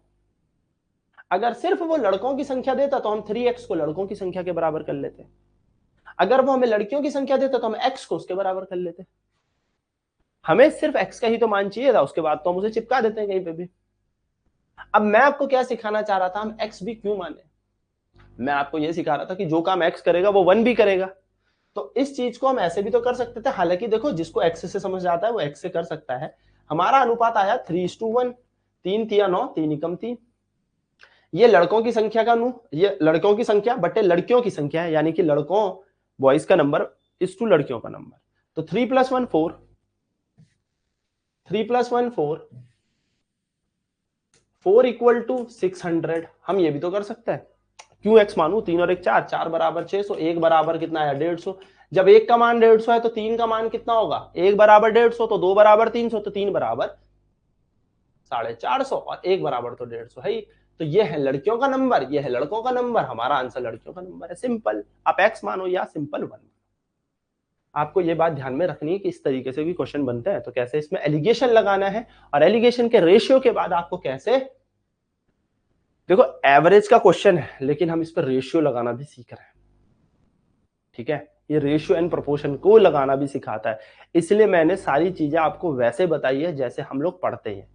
अगर सिर्फ वो लड़कों की संख्या देता तो हम 3x को लड़कों की संख्या के बराबर कर लेते, अगर वो हमें लड़कियों की संख्या देता तो हम x को उसके बराबर कर लेते। हमें सिर्फ x का ही तो मान चाहिए था, उसके बाद तो हम उसे चिपका देते हैं कहीं पे भी। अब मैं आपको क्या सिखाना चाह रहा था, हम x भी क्यों माने, मैं आपको यह सिखा रहा था कि जो काम x करेगा वो 1 भी करेगा। तो इस चीज को हम ऐसे भी तो कर सकते थे, हालांकि देखो जिसको x से समझ आता है वो x से कर सकता है। हमारा अनुपात आया 3:1, 3 तिया 9, 3 एकम 3। ये लड़कों की संख्या का ये लड़कों की संख्या बटे लड़कियों की संख्या है, यानी कि लड़कों बॉयज का नंबर इस टू लड़कियों का नंबर। तो 3 + 1 4, 3 + 1 4, 4 = 600। हम ये भी तो कर सकते हैं, क्यों x मानू, 3 और 1 4, 4 बराबर 600, 1 बराबर कितना है 150। जब 1 का मान 150 है तो 3 का मान कितना होगा, 1 बराबर 150, तो 2 बराबर 300, तो 3 बराबर 450 और 1 बराबर तो 150 है ही। तो ये है लड़कियों का नंबर, ये है लड़कों का नंबर, हमारा आंसर लड़कियों का नंबर है, सिंपल। आप x मानो या सिंपल 1। आपको ये बात ध्यान में रखनी है कि इस तरीके से भी क्वेश्चन बनते हैं, तो कैसे इसमें एलिगेशन लगाना है और एलिगेशन के रेशियो के बाद आपको कैसे, देखो एवरेज का क्वेश्चन है लेकिन हम इस पर रेशियो लगाना भी सीख रहे हैं, ठीक है। ये रेशियो एंड प्रोपोर्शन को लगाना भी सिखाता है, इसलिए मैंने सारी चीजें आपको वैसे बताई है जैसे हम लोग पढ़ते हैं।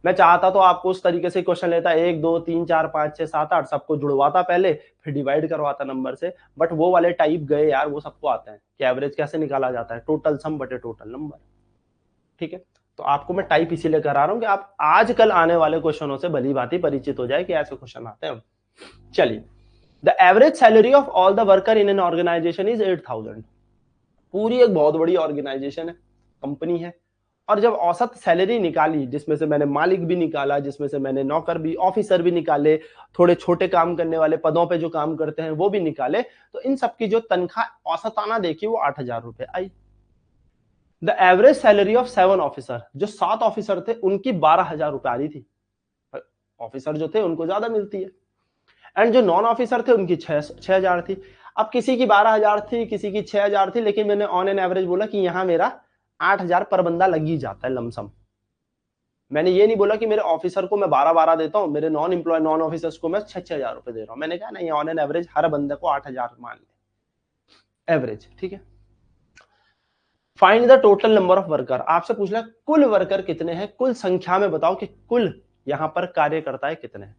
मैं चाहता तो आपको उस तरीके से क्वेश्चन लेता 1 2 3 4 5 6 7 8 सबको जुड़वाता पहले, फिर डिवाइड करवाता नंबर से, बट वो वाले टाइप गए यार, वो सबको आते हैं कि एवरेज कैसे निकाला जाता है, टोटल सम बटे टोटल नंबर, ठीक है। तो आपको मैं टाइप इसीलिए करा रहा हूं कि आप आजकल आने वाले क्वेश्चनों से भली भांति परिचित हो जाए कि ऐसे क्वेश्चन आते हैं। चलिए, the average salary of all the worker in an organisation is 8000। पूरी एक बहुत बड़ी ऑर्गेनाइजेशन है, कंपनी है, और जब औसत सैलरी निकाली, जिसमें से मैंने मालिक भी निकाला, जिसमें से मैंने नौकर भी, ऑफिसर भी निकाले, थोड़े छोटे काम करने वाले पदों पे जो काम करते हैं वो भी निकाले, तो इन सबकी जो तनख्वाह औसताना देखी वो 8000 रुपए आई। The average salary of 7 officer, जो 7 ऑफिसर थे उनकी 12000 रुपए आ रही थी, ऑफिसर जो थे उनको ज्यादा मिलती है, एंड जो नॉन ऑफिसर थे उनकी 6000 थी। अब किसी की 12000 थी, किसी की 6000 थी, लेकिन मैंने ऑन एन एवरेज बोला कि यहां मेरा 8000 पर बंदा लग ही जाता है लमसम। मैंने ये नहीं बोला कि मेरे ऑफिसर को मैं 12 देता हूं, मेरे नॉन ऑफिसर्स को मैं 6,000 रुपए दे रहा हूं। मैंने कहा नहीं, ऑन एन एवरेज हर बंदे को 8000 मान ले एवरेज, ठीक है। Find the total number of worker, आपसे पूछ रहा कुल वर्कर कितने हैं, कुल संख्या में बताओ कि कुल यहां पर कार्यकर्ता है कितने हैं।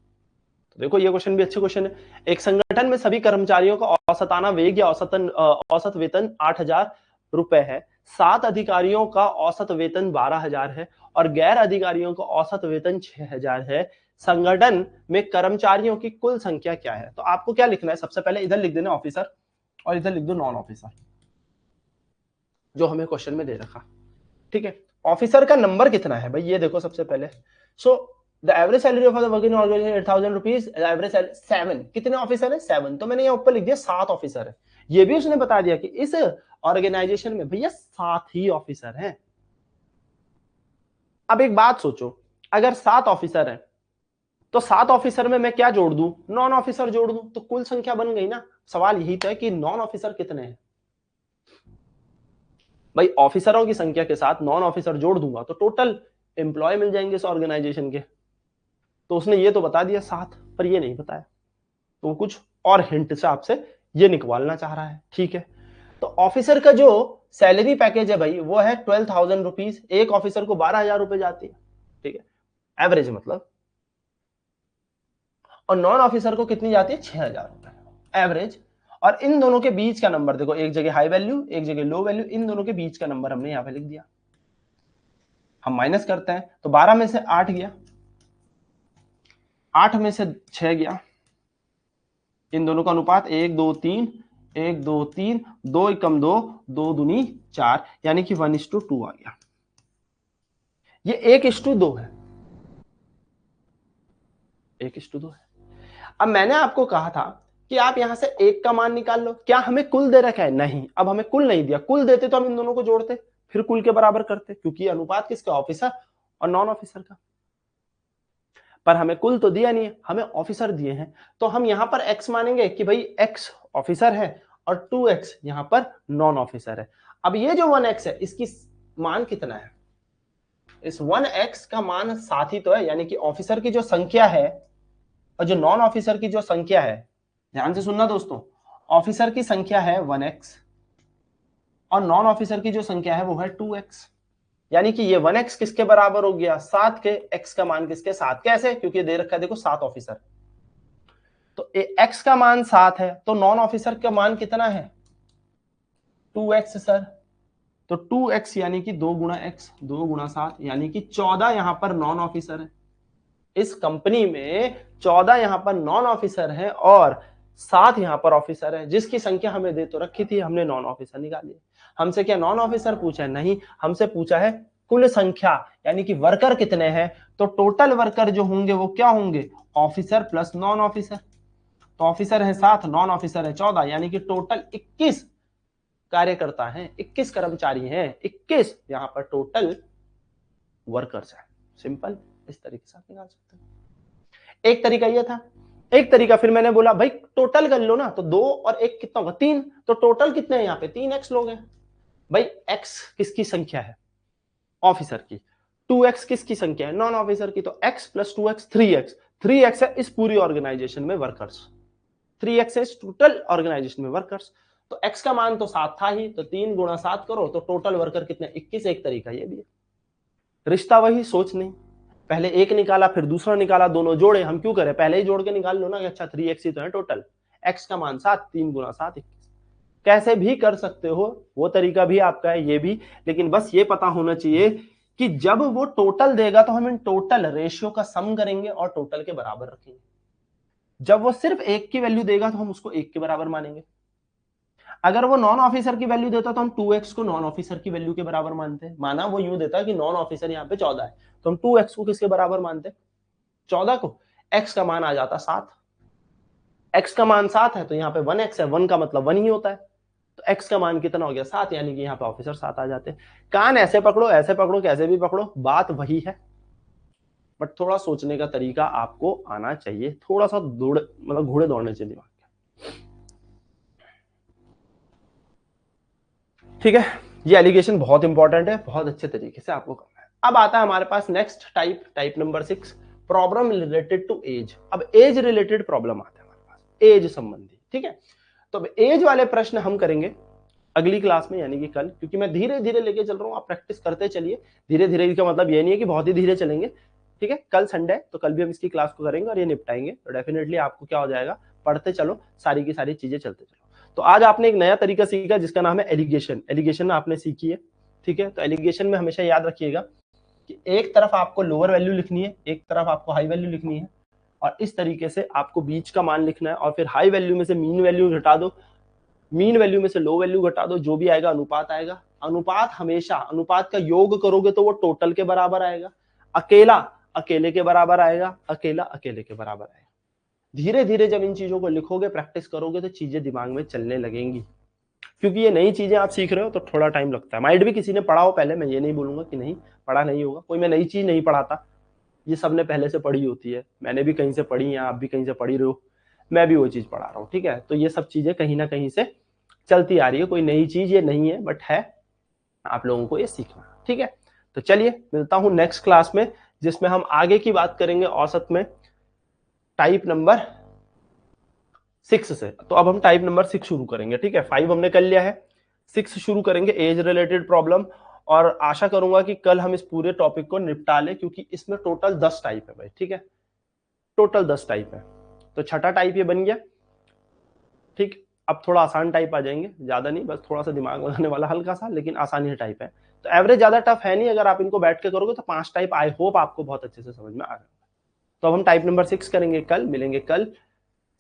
तो देखो ये क्वेश्चन भी अच्छे क्वेश्चन है। एक संगठन में सभी कर्मचारियों का औसताना वेग या औसत वेतन 8000 रुपए है, 7 अधिकारियों का औसत वेतन 12000 है और गैर अधिकारियों का औसत वेतन 6000 है। संगठन में कर्मचारियों की कुल संख्या क्या है। तो आपको क्या लिखना है, सबसे पहले इधर लिख देना ऑफिसर और इधर लिख दो नॉन ऑफिसर, जो हमें क्वेश्चन में दे रखा, ठीक है। ऑफिसर का नंबर कितना है भाई, ये देखो सबसे पहले। So the average salary of the working organisation 8000 rupees, average 7, कितने ऑफिसर है 7, तो मैंने यहाँ ऊपर लिख दिया 7 ऑफिसर है। ये भी उसने बता दिया कि इस ऑर्गेनाइजेशन में भैया 7 ही ऑफिसर हैं। अब एक बात सोचो, अगर 7 ऑफिसर है तो 7 ऑफिसर में मैं क्या जोड़ दूं, नॉन ऑफिसर जोड़ दूं, तो कुल संख्या बन गई ना। सवाल यही तो है कि नॉन ऑफिसर कितने हैं भाई, ऑफिसरों की संख्या के साथ नॉन ऑफिसर जोड़ दूंगा तो टोटल एम्प्लॉय मिल जाएंगे इस ऑर्गेनाइजेशन के। तो उसने ये तो बता दिया 7, पर ये नहीं बताया, तो कुछ और हिंट से आपसे ये निकलना चाह रहा है, ठीक है। तो ऑफिसर का जो सैलरी पैकेज है भाई वो है 12,000 रुपीज, एक ऑफिसर को 12,000 रुपए जाती है, ठीक है, एवरेज मतलब। और नॉन ऑफिसर को कितनी जाती है 6,000 रुपए एवरेज। और इन दोनों के बीच का नंबर देखो, एक जगह हाई वैल्यू एक जगह लो वैल्यू, इन दोनों के बीच का नंबर हमने यहां पे लिख दिया। हम माइनस करते हैं तो 12 में से 8 गया, 8 में से 6 गया, इन दोनों का अनुपात 1 2 3, 1 2 3, 2 एकम 2, 2 दूनी 4, यानी कि 1:2 आ गया। ये 1:2 है, 1:2 है। अब मैंने आपको कहा था कि आप यहां से 1 का मान निकाल लो, क्या हमें कुल दे रखा है, नहीं। अब हमें कुल नहीं दिया, कुल देते तो हम इन दोनों को जोड़ते, फिर कुल के बराबर करते, क्योंकि अनुपात किसका, ऑफिसर और नॉन ऑफिसर का। पर हमें कुल तो दिया नहीं है, हमें ऑफिसर दिए हैं, तो हम यहां पर x मानेंगे कि भाई x ऑफिसर है और 2x यहां पर नॉन ऑफिसर है। अब ये जो 1x है इसकी मान कितना है, इस 1x का मान 7 ही तो है, यानी कि ऑफिसर की जो संख्या है और जो नॉन ऑफिसर की जो संख्या है, ध्यान से सुनना दोस्तों, ऑफिसर की संख्या है 1x और नॉन ऑफिसर की जो संख्या है वो है 2x, यानी कि ये 1x किसके बराबर हो गया, 7 के, x का मान किसके, 7। कैसे, क्योंकि दे रखा है देखो 7 ऑफिसर, तो x का मान 7 है, तो नॉन ऑफिसर का मान कितना है, 2x सर। तो 2x यानी कि 2 गुणा x, 2 गुणा 7 यानी कि 14 यहां पर नॉन ऑफिसर है। इस कंपनी में 14 यहां पर नॉन ऑफिसर है और 7 यहां पर ऑफिसर है, जिसकी संख्या हमें दे तो रखी थी, हमने नॉन ऑफिसर निकाली। हमसे क्या नॉन ऑफिसर पूछा है, नहीं, हमसे पूछा है कुल संख्या, यानी कि वर्कर कितने हैं, तो टोटल वर्कर जो होंगे वो क्या होंगे, ऑफिसर प्लस नॉन ऑफिसर। तो ऑफिसर है 7, नॉन ऑफिसर है 14, यानी कि टोटल 21 कार्यकर्ता हैं, 21 कर्मचारी हैं, 21 यहां पर टोटल वर्कर्स हैं। सिंपल, इस तरीके से आप निकाल सकते हैं। एक तरीका यह था। एक तरीका फिर मैंने बोला भाई टोटल कर लो ना, तो 2 और 1 कितना होगा, 3, तो टोटल कितने हैं यहाँ पे, 3x लोग हैं। भाई x किसकी संख्या है, ऑफिसर की, 2x किसकी संख्या है, नॉन ऑफिसर की, तो x plus 2x 3x, 3x है इस पूरी ऑर्गेनाइजेशन में वर्कर्स, 3x है इस टोटल ऑर्गेनाइजेशन में वर्कर्स। तो x का मान तो 7 था ही, तो 3 गुणा 7 करो तो टोटल वर्कर कितने, 21। एक तरीका ये भी है, रिश्ता वही, सोच नहीं, पहले एक निकाला फिर दूसरा निकाला, दोनों जोड़े, हम क्यों करें, पहले ही जोड़ के निकाल लो ना कि अच्छा 3x ही तो है टोटल, x का मान 7, 3 गुणा 7 21। कैसे भी कर सकते हो, वो तरीका भी आपका है, ये भी, लेकिन बस ये पता होना चाहिए कि जब वो टोटल देगा तो हम इन टोटल रेशियो का सम करेंगे और टोटल के बराबर रखेंगे। जब वो सिर्फ 1 की वैल्यू देगा तो हम उसको 1 के बराबर मानेंगे। अगर वो नॉन ऑफिसर की वैल्यू देता तो हम 2x को नॉन ऑफिसर की वैल्यू के बराबर मानते हैं। माना वो यूं देता कि नॉन ऑफिसर यहाँ पे 14 है, तो हम 2x को किसके बराबर मानते, 14 को। x का मान आ जाता 7, x का मान 7 है तो यहाँ पे 1x है, 1 का मतलब 1 ही होता है, तो x का मान कितना हो गया, 7, यानी कि यहाँ पे ऑफिसर 7 आ जाते हैं। कान ऐसे पकड़ो, कैसे भी पकड़ो, बात वही है, बट थोड़ा सोचने का तरीका आपको आना चाहिए, थोड़ा सा दौड़, मतलब घोड़े दौड़ने चाहिए दिमाग के। ठीक है, ये एलिगेशन बहुत इंपॉर्टेंट है, बहुत अच्छे तरीके से आपको करना है। अब आता है हमारे पास next type number 6, problem related to age. अब एज रिलेटेड प्रॉब्लम आता है हमारे पास, एज संबंधी। ठीक है, तो अब एज वाले प्रश्न हम करेंगे अगली क्लास में, यानी कि कल, क्योंकि मैं धीरे धीरे लेके चल रहा हूँ, आप प्रैक्टिस करते चलिए। धीरे धीरे का मतलब ये नहीं है कि बहुत ही धीरे चलेंगे। ठीक है, कल संडे तो कल भी हम इसकी क्लास को करेंगे और ये निपटाएंगे, तो डेफिनेटली आपको क्या हो जाएगा, पढ़ते चलो, सारी की सारी चीजें चलते चलो। तो आज आपने एक नया तरीका सीखा जिसका नाम है एलिगेशन। एलिगेशन आपने सीखी है, ठीक है, तो एलिगेशन में हमेशा याद रखिएगा कि एक तरफ आपको लोअर वैल्यू लिखनी है, एक तरफ आपको हाई वैल्यू लिखनी है, और इस तरीके से आपको बीच का मान लिखना है, और फिर हाई वैल्यू में से मीन वैल्यू घटा दो, मीन वैल्यू में से लो वैल्यू घटा दो, जो भी आएगा अनुपात आएगा। अनुपात हमेशा, अनुपात का योग करोगे तो वो टोटल के बराबर आएगा, अकेला अकेले के बराबर आएगा, अकेला अकेले के बराबर आएगा। धीरे धीरे जब इन चीजों को लिखोगे, प्रैक्टिस करोगे, तो चीजें दिमाग में चलने लगेंगी, क्योंकि ये नई चीजें आप सीख रहे हो तो थोड़ा टाइम लगता है। माइट भी किसी ने पढ़ा हो पहले, मैं ये नहीं बोलूंगा कि नहीं पढ़ा नहीं होगा, कोई मैं नई चीज नहीं पढ़ाता, ये सबने पहले से पढ़ी होती है, मैंने भी कहीं से पढ़ी है, आप भी कहीं से पढ़ी रहे हो, मैं भी वो चीज पढ़ा रहा हूँ। ठीक है, तो ये सब चीजें कहीं ना कहीं से चलती आ रही है, कोई नई चीज ये नहीं है, बट है आप लोगों को ये सीखना। ठीक है, तो चलिए मिलता हूं नेक्स्ट क्लास में, जिसमें हम आगे की बात करेंगे औसत में टाइप नंबर 6 से। तो अब हम टाइप नंबर 6 शुरू करेंगे। ठीक है, 5 हमने कर लिया है, 6 शुरू करेंगे, एज रिलेटेड प्रॉब्लम। और आशा करूंगा कि कल हम इस पूरे टॉपिक को निपटा लें, क्योंकि इसमें टोटल 10 टाइप है भाई। ठीक है, टोटल 10 टाइप है, तो छठा टाइप ये बन गया। ठीक, अब थोड़ा आसान टाइप आ जाएंगे, ज्यादा नहीं, बस थोड़ा सा दिमाग लगाने वाला हल्का सा, लेकिन आसानी टाइप है। तो एवरेज ज्यादा टफ है नहीं, अगर आप इनको बैठ के करोगे तो 5 टाइप आई होप आपको बहुत अच्छे से समझ में आ जाएगा। तो अब हम टाइप नंबर 6 करेंगे कल, मिलेंगे कल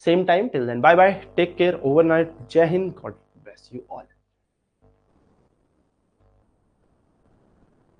same time. Till then bye bye, take care, overnight, जय हिंद, गॉड ब्लेस यू ऑल।